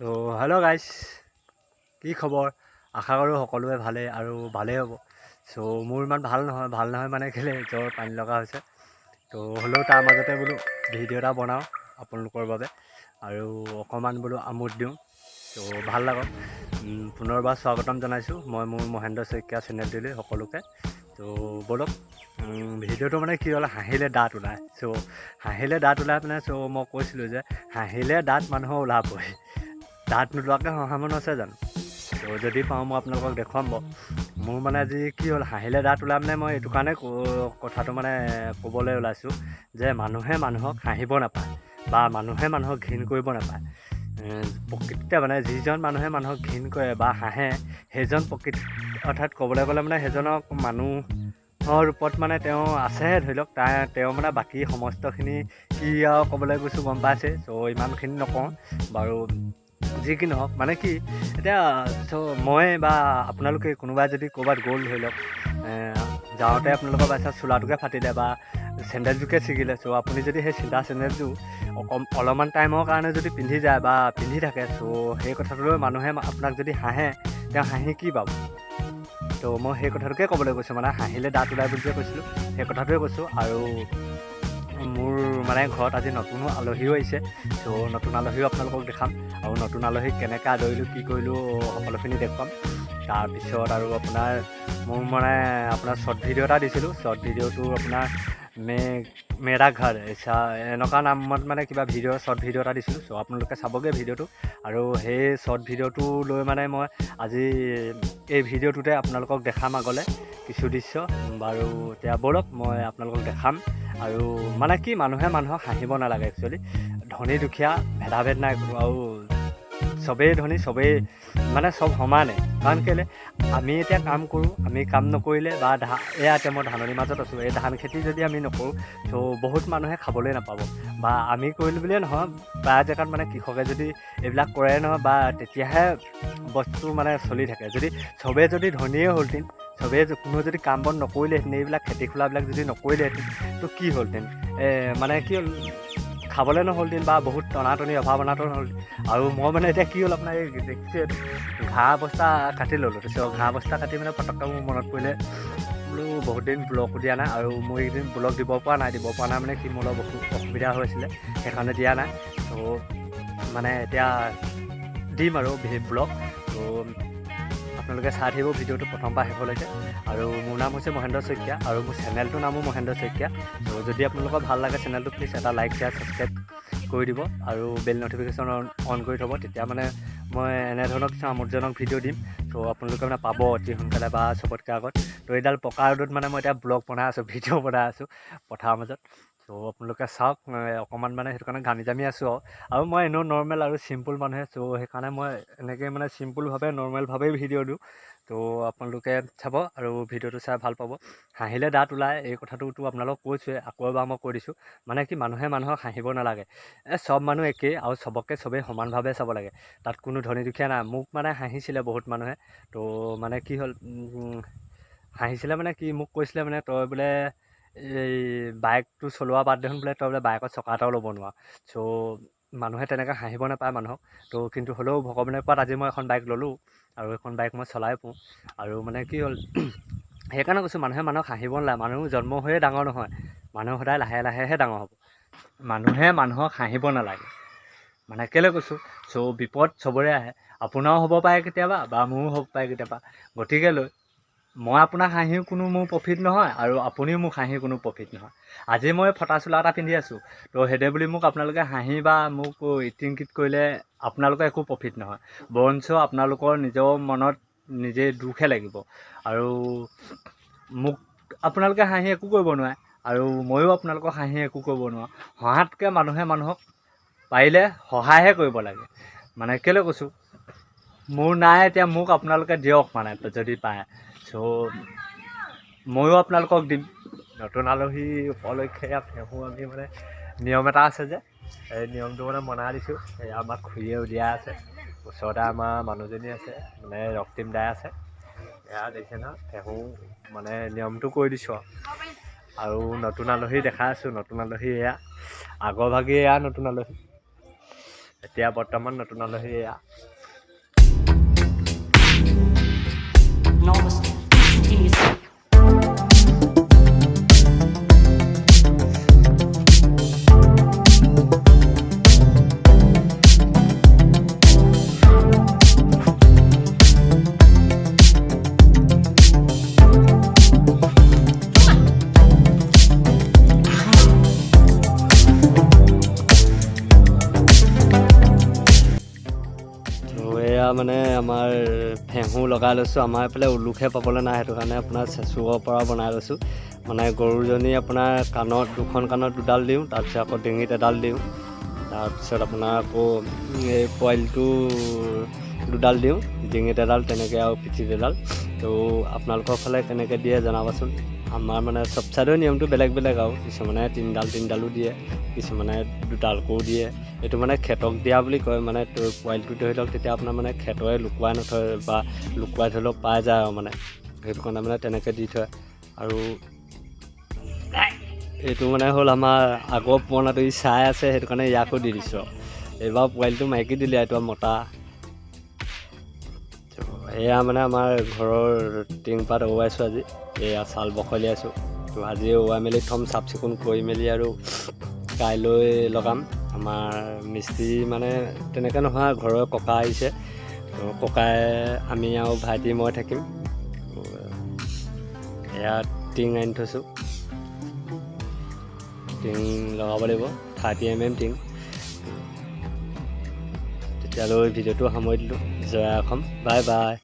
তো hello' guys, কি খবৰ? আশা কৰোঁ সকলোৱে ভালেই হ'ব। মোৰ ইমান ভাল নহয় মানে কেলৈ জ্বৰ পানী লগা হৈছে। তো হ'লেও তাৰ মাজতে বোলো ভিডিঅ' এটা বনাওঁ আপোনালোকৰ বাবে আৰু অকণমান বোলো আমোদ দিওঁ। তো ভাল লাগক। পুনৰবাৰ স্বাগতম জনাইছোঁ মই মোৰ মহেন্দ্ৰ শইকীয়া চেনেলটোলৈ সকলোকে। তো ব'লক, ভিডিঅ'টো মানে কি হ'ল, হাঁহিলে দাঁত ওলায়। হাঁহিলে দাঁত ওলাই মানে মই কৈছিলোঁ যে হাঁহিলে দাঁত মানুহৰ ওলাবই। দাঁত নোলোৱাকৈ হহা মানুহ আছে জানো? তো যদি পাওঁ মই আপোনালোকক দেখুৱাম বাৰু। মোৰ মানে আজি কি হ'ল, হাঁহিলে দাঁত ওলাই মানে মই এইটো কাৰণে কথাটো মানে ক'বলৈ ওলাইছোঁ যে মানুহে মানুহক হাঁহিব নাপায় বা মানুহে মানুহক ঘিণ কৰিব নাপায়। প্ৰকৃতিতে মানে যিজন মানুহে মানুহক ঘিণ কৰে বা হাঁহে, সেইজন প্ৰকৃতি অৰ্থাৎ ক'বলৈ গ'লে মানে সেইজনক মানুহৰ ৰূপত মানে তেওঁ আছেহে, ধৰি লওক তেওঁ মানে বাকী সমস্তখিনি কি আৰু ক'বলৈ গৈছোঁ গম পাইছে। ইমানখিনি নকওঁ বাৰু। যি কি নহওক, মানে কি এতিয়া মই বা আপোনালোকে কোনোবাই যদি ক'ৰবাত গ'ল, ধৰি লওক যাওঁতে আপোনালোকৰ বাইচাঞ্চ চোলাটোকে ফাটিলে বা চেণ্ডেলযোৰকে ছিগিলে, আপুনি যদি সেই চিধা চেণ্ডেলযোৰ অলপমান টাইমৰ কাৰণে যদি পিন্ধি যায় বা পিন্ধি থাকে, সেই কথাটোলৈ মানুহে আপোনাক যদি হাঁহে, তেওঁ হাঁহি কি পাব? তো মই সেই কথাটোকে ক'বলৈ কৈছোঁ, মানে হাঁহিলে দাঁত ওলাই বুলি যে কৈছিলোঁ সেই কথাটোৱে কৈছোঁ। আৰু মোৰ মানে ঘৰত আজি নতুনো আলহীও আহিছে। নতুন আলহীও আপোনালোকক দেখাম আৰু নতুন আলহীক কেনেকৈ আদৰিলোঁ, কি কৰিলোঁ, সকলোখিনি দেখুৱাম। তাৰপিছত আৰু মোৰ মানে আপোনাৰ শ্বৰ্ট ভিডিঅ' এটা দিছিলোঁ। শ্বৰ্ট ভিডিঅ'টো আপোনাৰ মেৰা ঘৰ এনেকুৱা নামত মানে কিবা শ্বৰ্ট ভিডিঅ' এটা দিছিলোঁ। আপোনালোকে চাবগৈ ভিডিঅ'টো। আৰু সেই শ্বৰ্ট ভিডিঅ'টো লৈ মানে মই আজি এই ভিডিঅ'টোতে আপোনালোকক দেখাম আগলৈ কিছু দৃশ্য বাৰু। এতিয়া ব'লক মই আপোনালোকক দেখাম। আৰু মানে কি, মানুহে মানুহক হাঁহিব নালাগে। একচুৱেলি ধনী দুখীয়া ভেদাভেদ নাই কোনো, আৰু চবেই ধনী, চবেই মানে চব সমানে। কাৰণ কেলৈ, আমি এতিয়া কাম কৰোঁ, আমি কাম নকৰিলে বা এতিয়া মই ধাননিৰ মাজত আছোঁ, এই ধান খেতি যদি আমি নকৰোঁ বহুত মানুহে খাবলৈ নাপাব। বা আমি কৰিলোঁ বুলিয়ে নহয়, প্ৰায় জেগাত মানে কৃষকে যদি এইবিলাক কৰে নহয়, বা তেতিয়াহে বস্তু মানে চলি থাকে। চবেই যদি ধনীয়ে হ'লহেঁতেন, কোনো যদি কাম বন নকৰিলেহেঁতেন, এইবিলাক খেতি খোলাবিলাক যদি নকৰিলেহেঁতেন, তো কি হ'লহেঁতেন? মানে কি হ'ল, খাবলৈ নহ'লহেঁতেন বা বহুত টনাটনি অভাৱ অনাটন হ'ল। আৰু মই মানে এতিয়া কি হ'ল, আপোনাৰ এই দেখিছে ঘাঁহ বস্তা কাটি ল'লোঁ। ঘাঁহ বস্তা কাটি মানে পটককৈ মোৰ মনত পৰিলে বোলো বহুত দিন ব্লগো দিয়া নাই, আৰু মই এইকেইদিন ব্লগ দিব পৰা নাই মানে কি, মোৰ অলপ অসুবিধা হৈছিলে, সেইকাৰণে দিয়া নাই। মানে এতিয়া দিম আৰু ব্লগ। আপোনালোকে চাই থাকিব ভিডিঅ'টো প্ৰথমৰ পৰা শেষলৈকে। আৰু মোৰ নাম হৈছে মহেন্দ্ৰ শইকীয়া আৰু মোৰ চেনেলটোৰ নামো মহেন্দ্ৰ শইকীয়া। যদি আপোনালোকৰ ভাল লাগে চেনেলটো, প্লিজ এটা লাইক, শ্বেয়াৰ, ছাবস্ক্ৰাইব কৰি দিব আৰু বেল নটিফিকেশ্যন অন কৰি থ'ব। তেতিয়া মানে মই এনেধৰণৰ কিছু আমোদজনক ভিডিঅ' দিম। আপোনালোকে মানে পাব অতি সোনকালে বা চবতকৈ আগত। এইডাল পকা ৰ'দত মানে মই এতিয়া ব্লগ বনাই আছোঁ, ভিডিঅ' বনাই আছোঁ পথাৰৰ মাজত। আপোনালোকে চাওক, অকণমান মানে সেইটো কাৰণে ঘামি জামি আছোঁ আৰু মই এনেও নৰ্মেল আৰু চিম্পুল মানুহে। সেইকাৰণে মই এনেকৈ মানে চিম্পুলভাৱে নৰ্মেলভাৱেই ভিডিঅ' দিওঁ। আপোনালোকে চাব আৰু ভিডিঅ'টো চাই ভাল পাব। হাঁহিলে দাঁত ওলায়, এই কথাটোতো আপোনালোকক কৈছোঁৱে, আকৌ এবাৰ মই কৈ দিছোঁ। মানে কি, মানুহে মানুহক হাঁহিব নালাগে। চব মানুহ একেই আৰু চবেই সমানভাৱে চাব লাগে। তাত কোনো ধনী দুখীয়া নাই। মোক মানে হাঁহিছিলে বহুত মানুহে। মানে কি হ'ল, হাঁহিছিলে মানে কি, মোক কৈছিলে মানে তই বোলে এই বাইকটো চলোৱা বাদ দেখোন বোলে, তই বোলে বাইকত চকা এটাও ল'ব নোৱাৰ। মানুহে তেনেকৈ হাঁহিব নাপায় মানুহক। কিন্তু হ'লেও ভগৱানে কোৱাত আজি মই এখন বাইক ল'লোঁ আৰু এখন বাইক মই চলাই পোওঁ। আৰু মানে কি হ'ল, সেইকাৰণে কৈছোঁ মানুহে মানুহক হাঁহিব নালাগে। মানুহ জন্ম হৈয়ে ডাঙৰ নহয়, মানুহ সদায় লাহে লাহেহে ডাঙৰ হ'ব। মানুহে মানুহক হাঁহিব নালাগে। মানে কেলৈ কৈছোঁ, বিপদ চবৰে আহে। আপোনাৰো হ'ব পাৰে কেতিয়াবা বা মোৰো হ'ব পাৰে কেতিয়াবা। গতিকে মই আপোনাক হাঁহিও কোনো মোৰ প্ৰফিট নহয়, আৰু আপুনিও মোক হাঁহি কোনো প্ৰফিট নহয়। আজি মই ফটা চোলা এটা পিন্ধি আছোঁ, সেইদে বুলি মোক আপোনালোকে হাঁহি বা মোক ইটিংকিট কৰিলে আপোনালোকৰ একো প্ৰফিট নহয়। বৰঞ্চ আপোনালোকৰ নিজৰ মনত নিজেই দুখহে লাগিব। আৰু মোক আপোনালোকে হাঁহি একো কৰিব নোৱাৰে, আৰু ময়ো আপোনালোকক হাঁহি একো কৰিব নোৱাৰোঁ। হহাতকৈ মানুহে মানুহক পাৰিলে সহায়হে কৰিব লাগে। মানে কেলৈ কৈছোঁ, মোৰ নাই এতিয়া, মোক আপোনালোকে দিয়ক মানে যদি পায়। ময়ো আপোনালোকক দিম। নতুন আলহী উপলক্ষে আমি মানে নিয়ম এটা আছে যে, এই নিয়মটো মানে বনাই দিছোঁ। আমাক খুৰীয়ে উলিয়াই আছে। ওচৰতে আমাৰ মানুহজনী আছে, মানে ৰক্তিম দাই আছে। এয়া দেখিছে নহয়, মানে নিয়মটো কৰি দিছোঁ আৰু নতুন আলহী দেখাই আছোঁ। নতুন আলহী এয়া আগৰ ভাগেই, এয়া নতুন আলহী। এতিয়া বৰ্তমান নতুন আলহী এয়া মানে আমাৰ ফেঁহু লগাই লৈছোঁ আমাৰ এইফালে উলুখে পাবলৈ নাই সেইটো কাৰণে আপোনাৰ চেচুৰ পৰা বনাই লৈছোঁ মানে গৰুজনী আপোনাৰ কাণত দুখন কাণত দুডাল দিওঁ তাৰপিছত আকৌ ডিঙিত এডাল দিওঁ তাৰপিছত আপোনাৰ আকৌ এই পোৱালিটো দুডাল দিওঁ ডিঙিত এডাল তেনেকৈ আৰু পিঠিত এডাল তো আপোনালোকৰ ফালে কেনেকৈ দিয়ে জনাবচোন আমাৰ মানে চব চাইডৰ নিয়মটো বেলেগ বেলেগ আৰু কিছুমানে তিনিডালো দিয়ে কিছুমানে দুডালকৈও দিয়ে এইটো মানে খেতক দিয়া বুলি কয় মানে পোৱালিটো ধৰি লওক তেতিয়া আপোনাৰ মানে খেতৰে লুকুৱাই নথয় বা লুকুৱাই ধৰি লওক পাই যায় আৰু মানে সেইটো কাৰণে মানে তেনেকৈ দি থয় আৰু এইটো মানে হ'ল আমাৰ আগৰ পুৰণাটো ই চাই আছে সেইটো কাৰণে ইয়াকো দি দিছোঁ এইবাৰ পোৱালিটো মাইকী দিলে এইটো মতা এয়া মানে আমাৰ ঘৰৰ টিংপাত ওৱাইছোঁ আজি এয়া চাল বখলিয়াইছোঁ তো আজি ওৱাই মেলি থ'ম চাফ চিকুণ কৰি মেলি আৰু কাইলৈ লগাম আমাৰ মিস্ত্ৰী মানে তেনেকৈ নহয় ঘৰৰ ককা আহিছে তো ককাই আমি আৰু ভাইটি মই থাকিম এয়া টিং আনি থৈছোঁ টিং লগাব লাগিব 30 mm টিং তেতিয়ালৈ ভিডিঅ'টো সামৰি দিলোঁ জয় অসম বাই বাই